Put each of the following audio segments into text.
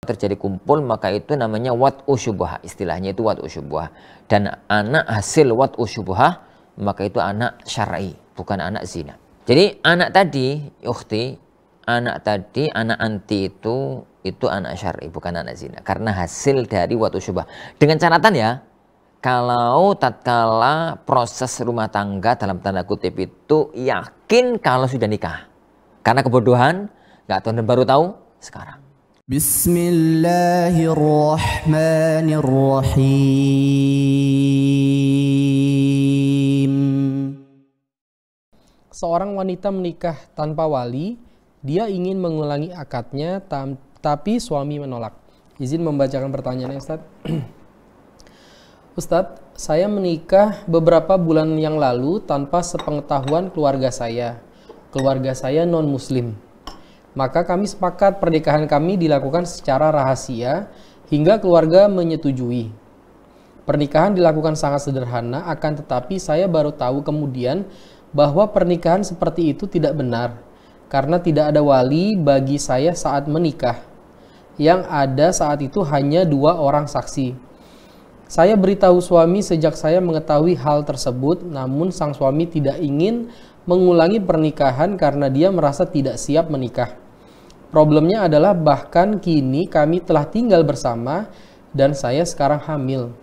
terjadi kumpul maka itu namanya wat'u syubhah, istilahnya itu wat'u syubhah. Dan anak hasil wat'u syubhah maka itu anak syar'i, bukan anak zina. Jadi anak tadi, ukhti, anak tadi, anak anti itu anak syar'i, bukan anak zina, karena hasil dari wat'u syubhah. Dengan catatan ya, kalau tatkala proses rumah tangga dalam tanda kutip itu yakin kalau sudah nikah, karena kebodohan nggak tahu dan baru tahu sekarang. Bismillahirrahmanirrahim. Seorang wanita menikah tanpa wali, dia ingin mengulangi akadnya, tapi suami menolak. Izin membacakan pertanyaannya, Ustadz. Ustadz, saya menikah beberapa bulan yang lalu tanpa sepengetahuan keluarga saya. Keluarga saya non-muslim. Maka kami sepakat pernikahan kami dilakukan secara rahasia hingga keluarga menyetujui. Pernikahan dilakukan sangat sederhana, akan tetapi saya baru tahu kemudian bahwa pernikahan seperti itu tidak benar karena tidak ada wali bagi saya saat menikah. Yang ada saat itu hanya 2 orang saksi. Saya beritahu suami sejak saya mengetahui hal tersebut, namun sang suami tidak ingin mengulangi pernikahan karena dia merasa tidak siap menikah. Problemnya adalah bahkan kini kami telah tinggal bersama dan saya sekarang hamil.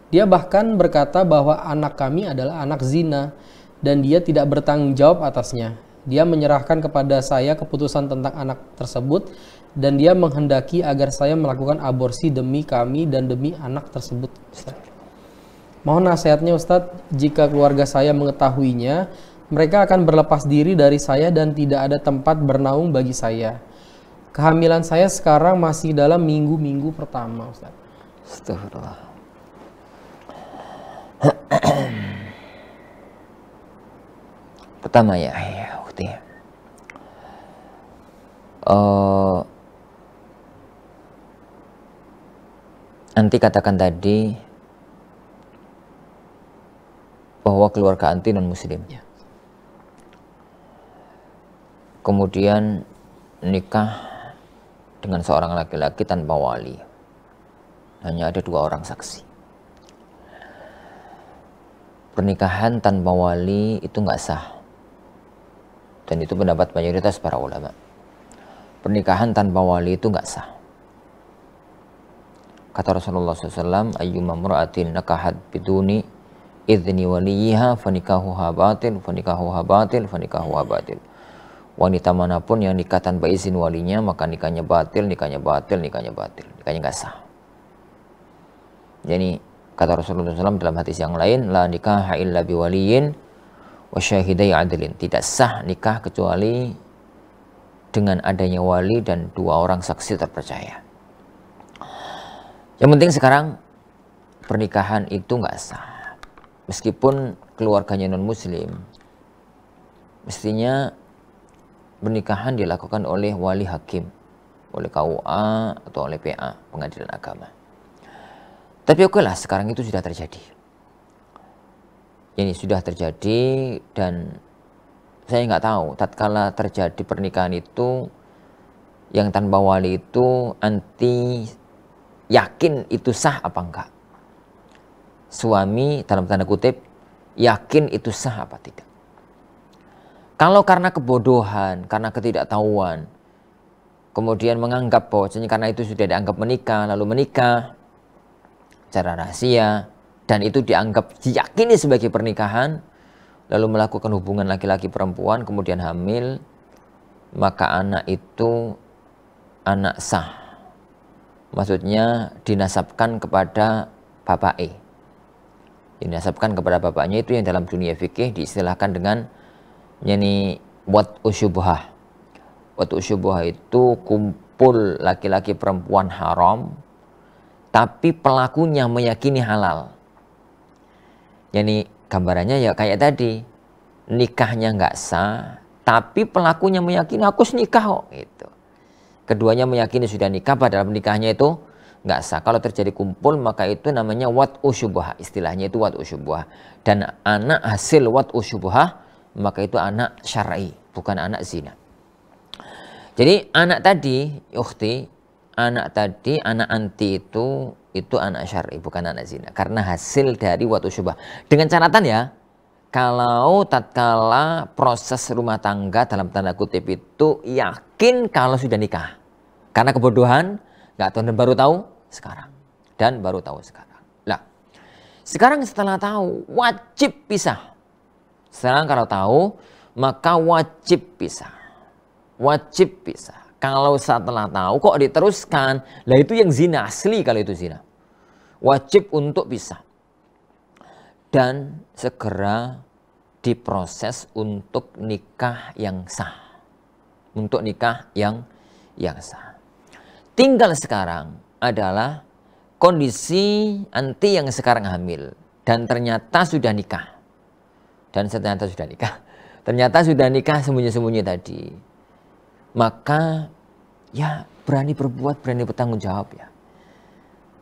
Dia bahkan berkata bahwa anak kami adalah anak zina dan dia tidak bertanggung jawab atasnya. Dia menyerahkan kepada saya keputusan tentang anak tersebut dan dia menghendaki agar saya melakukan aborsi demi kami dan demi anak tersebut. Mohon nasihatnya Ustadz, jika keluarga saya mengetahuinya, mereka akan berlepas diri dari saya dan tidak ada tempat bernaung bagi saya. Kehamilan saya sekarang masih dalam minggu-minggu pertama, Ustaz. Astagfirullah. Pertama ya, ukhti. Anti katakan tadi bahwa keluarga anti non-muslim. Ya. Kemudian nikah dengan seorang laki-laki tanpa wali. Hanya ada 2 orang saksi. Pernikahan tanpa wali itu nggak sah. Dan itu pendapat mayoritas para ulama. Pernikahan tanpa wali itu nggak sah. Kata Rasulullah SAW, ayyuma mura'atin nakahat biduni idzni waliyiha fanikahuha batil, fanikahuha batil, fanikahuha batil. Wanita manapun yang nikah tanpa izin walinya, maka nikahnya batil, nikahnya batil, nikahnya batil. Nikahnya nggak sah. Jadi, kata Rasulullah SAW dalam hadis yang lain, la nikaha illa biwaliyin wa syahidai adlin. Tidak sah nikah kecuali dengan adanya wali dan 2 orang saksi terpercaya. Yang penting sekarang, pernikahan itu nggak sah. Meskipun keluarganya non-muslim, mestinya pernikahan dilakukan oleh wali hakim, oleh KUA atau oleh PA, pengadilan agama. Tapi oke lah, sekarang itu sudah terjadi. Ini sudah terjadi dan saya nggak tahu, tatkala terjadi pernikahan itu, yang tanpa wali itu anti yakin itu sah apa enggak. Suami dalam tanda kutip yakin itu sah apa tidak. Kalau karena kebodohan, karena ketidaktahuan, kemudian menganggap bahwasanya karena itu sudah dianggap menikah, lalu menikah secara rahasia, dan itu dianggap diyakini sebagai pernikahan, lalu melakukan hubungan laki-laki perempuan, kemudian hamil, maka anak itu anak sah. Maksudnya dinasabkan kepada bapak E. Dinasabkan kepada bapaknya itu yang dalam dunia fikih diistilahkan dengan yani wat'u syubhah. Wat'u syubhah itu kumpul laki-laki perempuan haram, tapi pelakunya meyakini halal. Yani gambarannya ya kayak tadi, nikahnya nggak sah, tapi pelakunya meyakini aku nikah kok. Gitu. Keduanya meyakini sudah nikah, padahal nikahnya itu nggak sah. Kalau terjadi kumpul maka itu namanya wat'u syubhah, istilahnya itu wat'u syubhah. Dan anak hasil wat'u syubhah maka itu anak syar'i, bukan anak zina. Jadi anak tadi, ukhti, anak tadi, anak anti itu anak syar'i, bukan anak zina. Karena hasil dari watu syubhah. Dengan catatan ya, kalau tatkala proses rumah tangga dalam tanda kutip itu yakin kalau sudah nikah. Karena kebodohan, nggak tahu dan baru tahu sekarang. Dan baru tahu sekarang. Nah, sekarang setelah tahu, wajib pisah. Sekarang kalau tahu, maka wajib pisah. Wajib pisah. Kalau setelah tahu kok diteruskan, lah itu yang zina asli kalau itu zina. Wajib untuk pisah. Dan segera diproses untuk nikah yang sah. Untuk nikah yang sah. Tinggal sekarang adalah kondisi anti yang sekarang hamil. Dan ternyata sudah nikah. Ternyata sudah nikah sembunyi-sembunyi tadi. Maka ya berani berbuat, berani bertanggung jawab ya.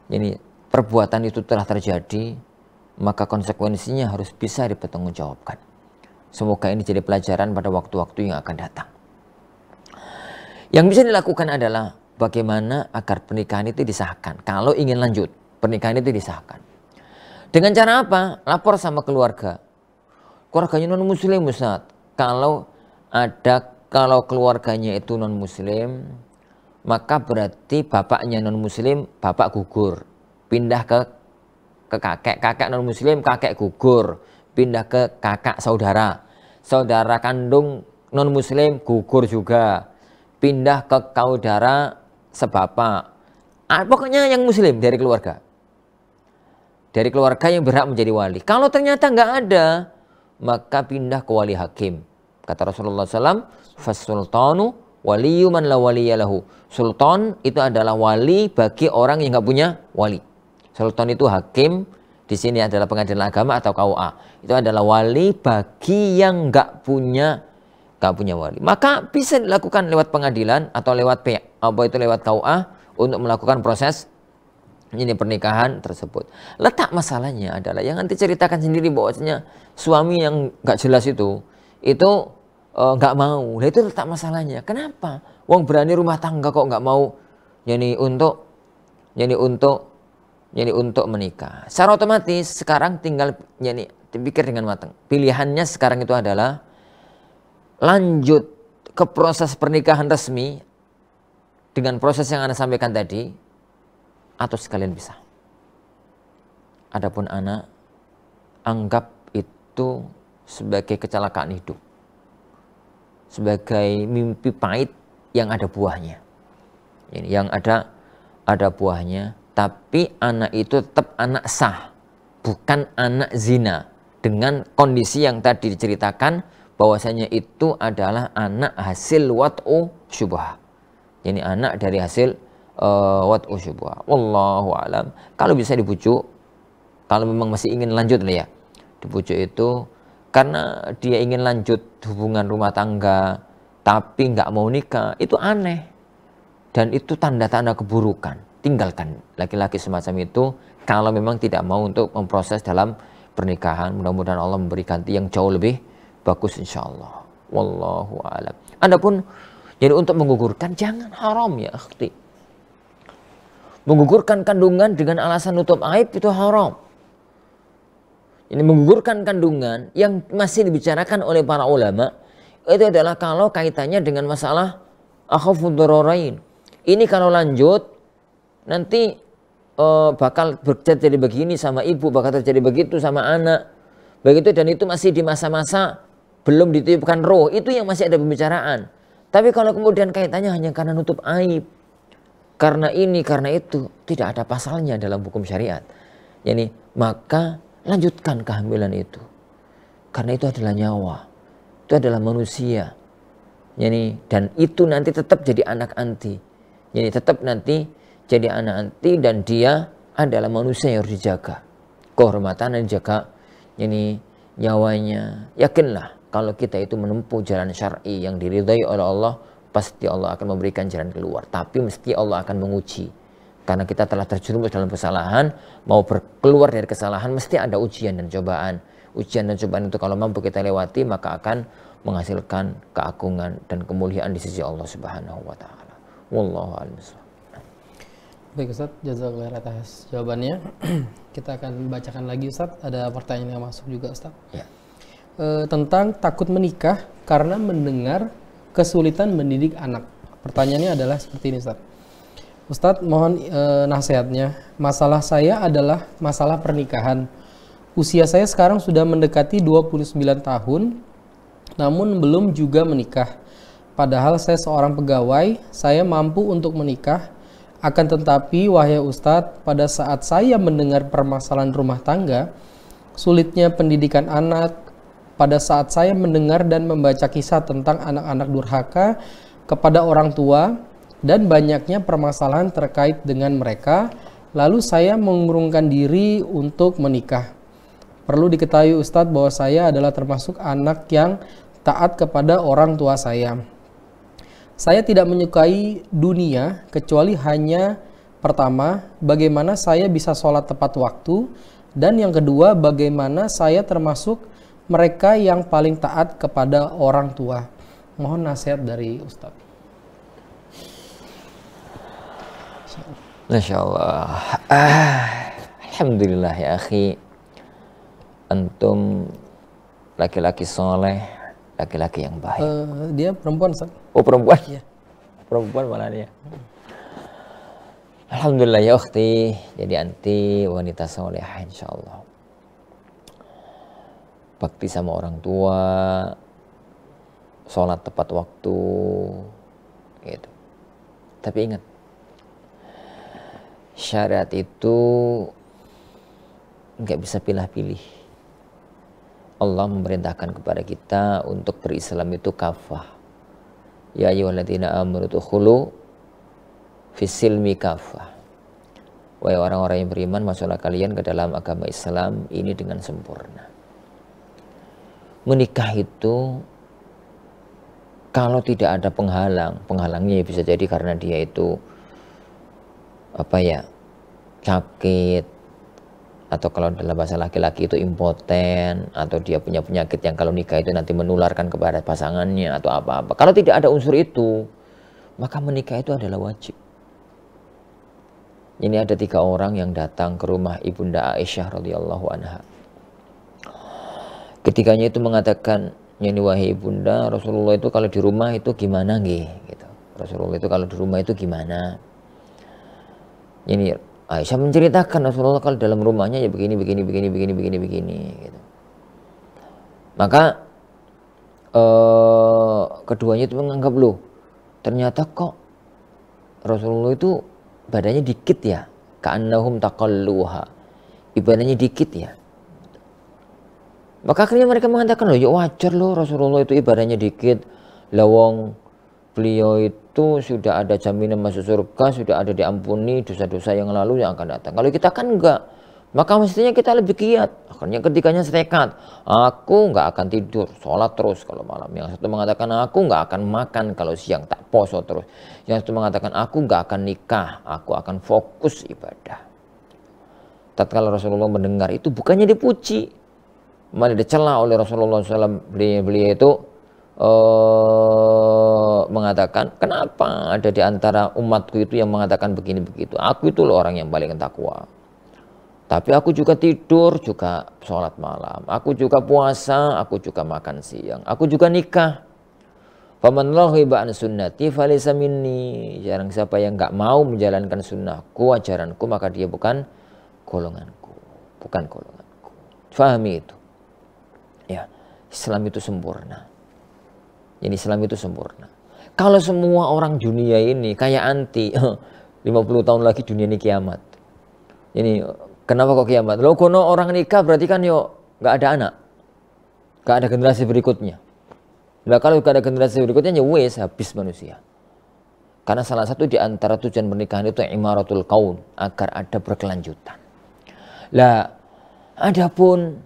Jadi perbuatan itu telah terjadi, maka konsekuensinya harus bisa dipertanggungjawabkan. Semoga ini jadi pelajaran pada waktu-waktu yang akan datang. Yang bisa dilakukan adalah bagaimana agar pernikahan itu disahkan. Kalau ingin lanjut, pernikahan itu disahkan. Dengan cara apa? Lapor sama keluarga. Keluarganya non muslim, Ustaz. Kalau keluarganya itu non muslim, maka berarti bapaknya non muslim, bapak gugur. Pindah ke kakek non muslim, kakek gugur. Pindah ke kakak saudara. Saudara kandung non muslim gugur juga. Pindah ke saudara sebapak. Pokoknya yang muslim dari keluarga. Dari keluarga yang berhak menjadi wali. Kalau ternyata nggak ada, maka pindah ke wali hakim. Kata Rasulullah SAW, "Fasultanu waliyu man la waliyalahu." Sultan itu adalah wali bagi orang yang nggak punya wali. Sultan itu hakim, di sini adalah pengadilan agama atau KUA. Itu adalah wali bagi yang nggak punya wali. Maka bisa dilakukan lewat pengadilan atau lewat lewat KUA untuk melakukan proses ini pernikahan tersebut. Letak masalahnya adalah yang nanti ceritakan sendiri bahwasanya suami yang nggak jelas itu nggak mau. Nah, itu letak masalahnya. Kenapa? Wong berani rumah tangga kok nggak mau untuk menikah. Secara otomatis sekarang tinggal pikir dengan matang. Pilihannya sekarang itu adalah lanjut ke proses pernikahan resmi dengan proses yang Anda sampaikan tadi, atau sekalian bisa. Adapun anak, anggap itu sebagai kecelakaan hidup, sebagai mimpi pahit yang ada buahnya. Yang ada buahnya, tapi anak itu tetap anak sah, bukan anak zina. Dengan kondisi yang tadi diceritakan, bahwasanya itu adalah anak hasil wat'u syubhah. Jadi anak dari hasil wat'u syubhah. Wallahu alam. Kalau bisa dibujuk, kalau memang masih ingin lanjut lah ya, dibujuk itu karena dia ingin lanjut hubungan rumah tangga tapi nggak mau nikah, itu aneh dan itu tanda-tanda keburukan. Tinggalkan laki-laki semacam itu kalau memang tidak mau untuk memproses dalam pernikahan. Mudah-mudahan Allah memberi ganti yang jauh lebih bagus insyaallah. Wallahu alam. Adapun jadi untuk menggugurkan jangan haram ya akhti. Menggugurkan kandungan dengan alasan nutup aib itu haram. Ini menggugurkan kandungan yang masih dibicarakan oleh para ulama itu adalah kalau kaitannya dengan masalah akhafud dararain. Ini kalau lanjut nanti bakal terjadi begini sama ibu, bakal terjadi begitu sama anak. Begitu, dan itu masih di masa-masa belum ditiupkan roh, itu yang masih ada pembicaraan. Tapi kalau kemudian kaitannya hanya karena nutup aib, karena ini, karena itu, tidak ada pasalnya dalam hukum syariat. Yani, maka lanjutkan kehamilan itu. Karena itu adalah nyawa, itu adalah manusia. Yani, dan itu nanti tetap jadi anak anti. Yani tetap nanti jadi anak anti dan dia adalah manusia yang harus dijaga. Kehormatan dan dijaga ini nyawanya. Yakinlah kalau kita itu menempuh jalan syar'i yang diridhai oleh Allah, pasti Allah akan memberikan jalan keluar. Tapi mesti Allah akan menguji. Karena kita telah terjerumus dalam kesalahan, mau keluar dari kesalahan mesti ada ujian dan cobaan. Ujian dan cobaan itu kalau mampu kita lewati maka akan menghasilkan keagungan dan kemuliaan di sisi Allah Subhanahu wa taala. Wallahu a'lam. Baik Ustadz, jazakallah atas jawabannya. Kita akan bacakan lagi Ustadz, ada pertanyaan yang masuk juga Ustadz. Ya. Tentang takut menikah karena mendengar kesulitan mendidik anak. Pertanyaannya adalah seperti ini Ustadz. Ustadz mohon nasihatnya. Masalah saya adalah masalah pernikahan. Usia saya sekarang sudah mendekati 29 tahun, namun belum juga menikah. Padahal saya seorang pegawai, saya mampu untuk menikah. Akan tetapi, wahai Ustadz, pada saat saya mendengar permasalahan rumah tangga, sulitnya pendidikan anak, pada saat saya mendengar dan membaca kisah tentang anak-anak durhaka kepada orang tua, dan banyaknya permasalahan terkait dengan mereka, lalu saya mengurungkan diri untuk menikah. Perlu diketahui Ustadz bahwa saya adalah termasuk anak yang taat kepada orang tua saya. Saya tidak menyukai dunia kecuali hanya pertama, bagaimana saya bisa sholat tepat waktu, dan yang kedua, bagaimana saya termasuk mereka yang paling taat kepada orang tua. Mohon nasihat dari Ustadz. Masya Allah. Alhamdulillah ya akhi. Antum laki-laki soleh, laki-laki yang baik. Dia perempuan Ustadz. Oh perempuan? Iya. Perempuan malah dia. Alhamdulillah ya ukhti. Jadi anti wanita solehah insyaallah. Bakti sama orang tua, sholat tepat waktu, gitu. Tapi ingat, syariat itu nggak bisa pilih-pilih. Allah memerintahkan kepada kita untuk berislam itu kafah. Ya ayyuhalladzina amanu udkhulu fis-silmi kafah. Wahai orang-orang yang beriman, masuklah kalian ke dalam agama Islam ini dengan sempurna. Menikah itu kalau tidak ada penghalangnya bisa jadi karena dia itu sakit, atau kalau dalam bahasa laki-laki itu impoten, atau dia punya penyakit yang kalau nikah itu nanti menularkan kepada pasangannya atau apa-apa. Kalau tidak ada unsur itu, maka menikah itu adalah wajib. Ini ada 3 orang yang datang ke rumah Ibunda Aisyah radhiyallahu anha. Ketiganya itu mengatakan, "Ya wahai Ibunda, Rasulullah itu kalau di rumah itu gimana nggih?" gitu. Rasulullah itu kalau di rumah itu gimana? Ini Aisyah menceritakan Rasulullah kalau dalam rumahnya ya begini gitu. Maka keduanya itu menganggap, loh ternyata kok Rasulullah itu badannya dikit ya, ka'annahum taqalluha, ibadahnya dikit ya. Maka akhirnya mereka mengatakan, loh ya wajar loh Rasulullah itu ibadahnya dikit, lawong beliau itu sudah ada jaminan masuk surga, sudah ada diampuni dosa-dosa yang lalu yang akan datang. Kalau kita kan enggak, maka mestinya kita lebih giat. Akhirnya ketiganya setekad, aku enggak akan tidur, sholat terus kalau malam. Yang satu mengatakan, aku enggak akan makan kalau siang, tak poso terus. Yang satu mengatakan, aku enggak akan nikah, aku akan fokus ibadah. Tatkala Rasulullah mendengar itu, bukannya dipuji, malah dicela oleh Rasulullah SAW. Beliau itu mengatakan, kenapa ada di antara umatku itu yang mengatakan begini begitu? Aku itu loh orang yang paling takwa. Tapi aku juga tidur, juga sholat malam. Aku juga puasa, aku juga makan siang. Aku juga nikah. Faman raghiba an sunnati falaysa minni. Jarang siapa yang enggak mau menjalankan sunnahku, ajaranku, maka dia bukan golonganku. Bukan golonganku. Fahami itu. Ya, Islam itu sempurna. Jadi Islam itu sempurna. Kalau semua orang dunia ini kayak anti, 50 tahun lagi dunia ini kiamat. Ini kenapa kok kiamat? Loh kono orang nikah berarti kan nggak ada anak. Nggak ada generasi berikutnya. Nah kalau nggak ada generasi berikutnya ya wes habis manusia. Karena salah satu di antara tujuan pernikahan itu imaratul kaun, agar ada berkelanjutan. Lah adapun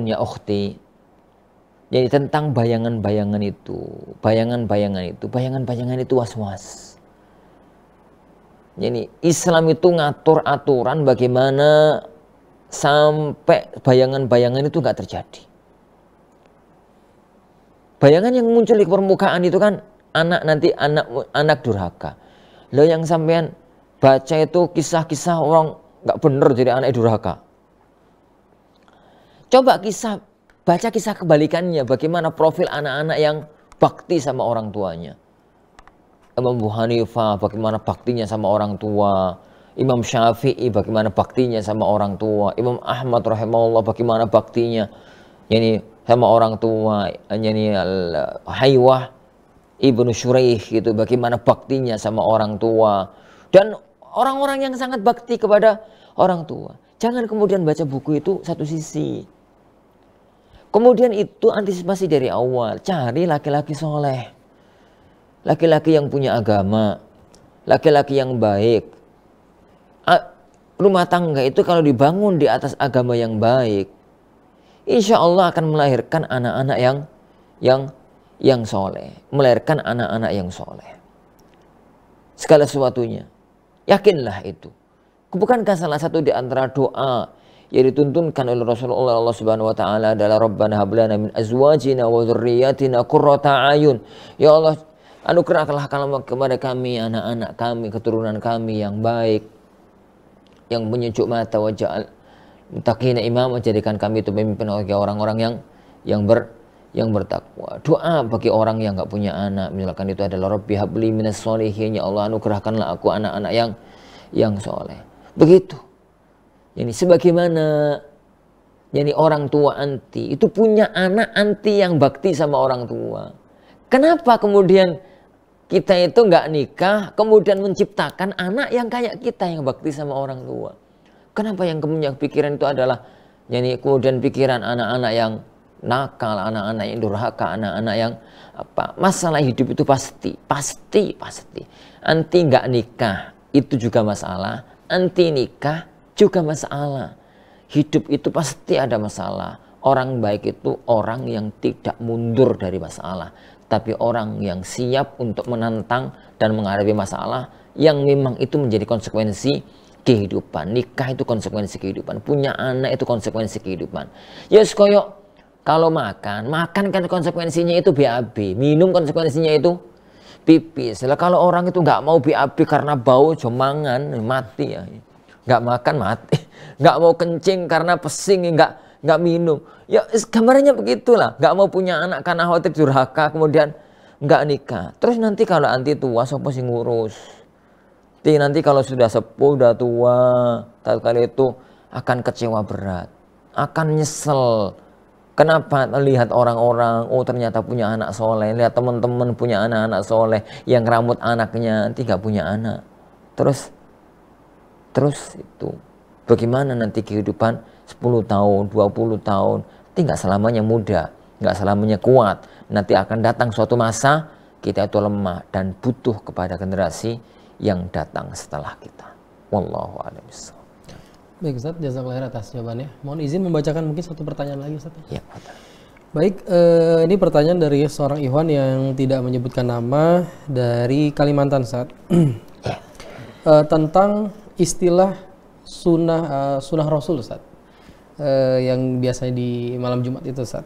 ya ukhti, jadi tentang bayangan-bayangan itu was-was. Jadi Islam itu ngatur aturan bagaimana sampai bayangan-bayangan itu nggak terjadi. Bayangan yang muncul di permukaan itu kan anak durhaka. Lo yang sampean baca itu kisah-kisah orang nggak bener jadi anak durhaka. Coba baca kisah kebalikannya, bagaimana profil anak-anak yang bakti sama orang tuanya. Imam Abu Hanifah bagaimana baktinya sama orang tua, Imam Syafi'i bagaimana baktinya sama orang tua, Imam Ahmad rahimahullah bagaimana baktinya sama orang tua, Haywah Ibnu Shuraih gitu bagaimana baktinya sama orang tua, dan orang-orang yang sangat bakti kepada orang tua. Jangan kemudian baca buku itu satu sisi. Kemudian itu antisipasi dari awal, cari laki-laki soleh, laki-laki yang punya agama, laki-laki yang baik. Rumah tangga itu kalau dibangun di atas agama yang baik, insya Allah akan melahirkan anak-anak yang soleh, melahirkan anak-anak yang soleh. Segala sesuatunya, yakinlah itu. Bukankah salah satu di antara doa yang dituntunkan oleh Rasulullah Allah Subhanahu wa taala adalah Rabbana hab lana min azwajina wa dzurriyyatina qurrata ayun. Ya Allah, anugerahkanlah kepada kami anak-anak kami, keturunan kami yang baik, yang menyejuk mata, waj'al muttaqina imama, jadikan kami itu pemimpin bagi orang-orang yang bertakwa. Doa bagi orang yang enggak punya anak misalkan itu adalah Rabbi habli minas sholihin, ya Allah anugerahkanlah aku anak-anak yang soleh. Begitu. Jadi sebagaimana orang tua anti itu punya anak anti yang bakti sama orang tua. Kenapa kemudian kita itu nggak nikah kemudian menciptakan anak yang kayak kita yang bakti sama orang tua? Kenapa yang punya pikiran itu adalah kemudian pikiran anak-anak yang nakal, anak-anak yang durhaka, anak-anak yang apa? Masalah hidup itu pasti. Anti nggak nikah itu juga masalah, anti nikah juga masalah. Hidup itu pasti ada masalah. Orang baik itu orang yang tidak mundur dari masalah, tapi orang yang siap untuk menantang dan menghadapi masalah yang memang itu menjadi konsekuensi kehidupan. Nikah itu konsekuensi kehidupan, punya anak itu konsekuensi kehidupan. Yes, koyok kalau makan kan konsekuensinya itu BAB, minum konsekuensinya itu pipis. Kalau orang itu nggak mau BAB karena bau jomangan, mati ya. Nggak makan mati, nggak mau kencing karena pesing, nggak minum. Ya gambarnya begitulah, nggak mau punya anak karena khawatir durhaka, kemudian nggak nikah. Terus nanti kalau anti tua, siapa sih ngurus? Nanti kalau sudah sepuh, udah tua, kali itu akan kecewa berat, akan nyesel. Kenapa lihat orang-orang, oh ternyata punya anak soleh, lihat teman-teman punya anak-anak soleh, yang rambut anaknya nanti nggak punya anak. Terus itu bagaimana nanti kehidupan 10 tahun, 20 tahun, nanti nggak selamanya muda, nggak selamanya kuat. Nanti akan datang suatu masa kita itu lemah dan butuh kepada generasi yang datang setelah kita. Wallahu a'lam bishawab. Baik Ustaz, jazakallahu khairan atas jawabannya. Mohon izin membacakan mungkin satu pertanyaan lagi Ustaz. Ya, baik, ini pertanyaan dari seorang Ikhwan yang tidak menyebutkan nama dari Kalimantan Ustaz. Tentang istilah sunnah Rasul Ustaz, yang biasanya di malam Jumat itu Ustaz.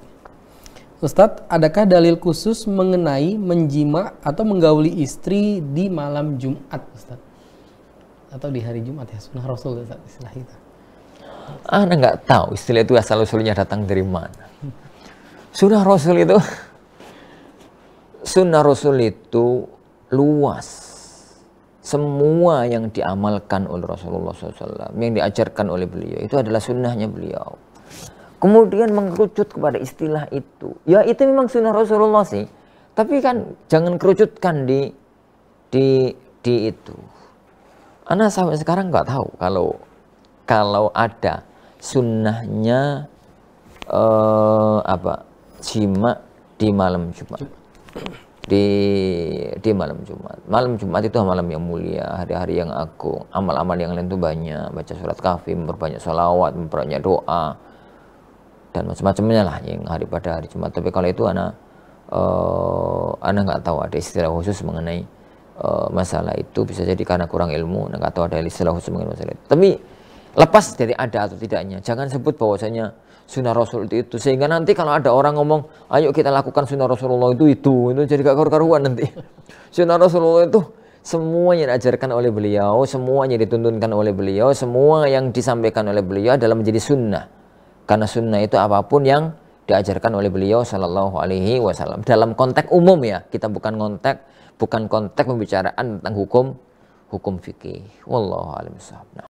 Ustaz, adakah dalil khusus mengenai menjima atau menggauli istri di malam Jumat Ustaz? Atau di hari Jumat ya, sunnah Rasul Ustaz istilah itu. Ana nggak tahu istilah itu asal usulnya datang dari mana. Sunnah Rasul itu luas. Semua yang diamalkan oleh Rasulullah SAW, yang diajarkan oleh beliau, itu adalah sunnahnya beliau. Kemudian mengerucut kepada istilah itu. Ya itu memang sunnah Rasulullah sih. Tapi kan jangan kerucutkan di itu. Ana sampai sekarang nggak tahu kalau ada sunnahnya jima di malam Jumat. Di malam Jumat. Malam Jumat itu malam yang mulia, hari-hari yang agung. Amal-amal yang lain itu banyak, baca surat kahfi, memperbanyak sholawat, memperbanyak doa, dan macam-macamnya lah yang pada hari Jumat. Tapi kalau itu ana nggak tahu ada istilah khusus mengenai masalah itu. Bisa jadi karena kurang ilmu, nggak tahu ada istilah khusus mengenai masalah itu. Tapi lepas dari ada atau tidaknya, jangan sebut bahwasanya sunnah Rasul itu, sehingga nanti kalau ada orang ngomong ayo kita lakukan sunnah Rasulullah itu jadi gak karu-karuan nanti. Sunnah Rasulullah itu Semuanya diajarkan oleh beliau, semuanya dituntunkan oleh beliau, semua yang disampaikan oleh beliau adalah menjadi sunnah. Karena sunnah itu apapun yang diajarkan oleh beliau Shallallahu Alaihi Wasallam. Dalam konteks umum ya, kita bukan konteks pembicaraan tentang hukum fikih. Wallahu a'lam bishawab.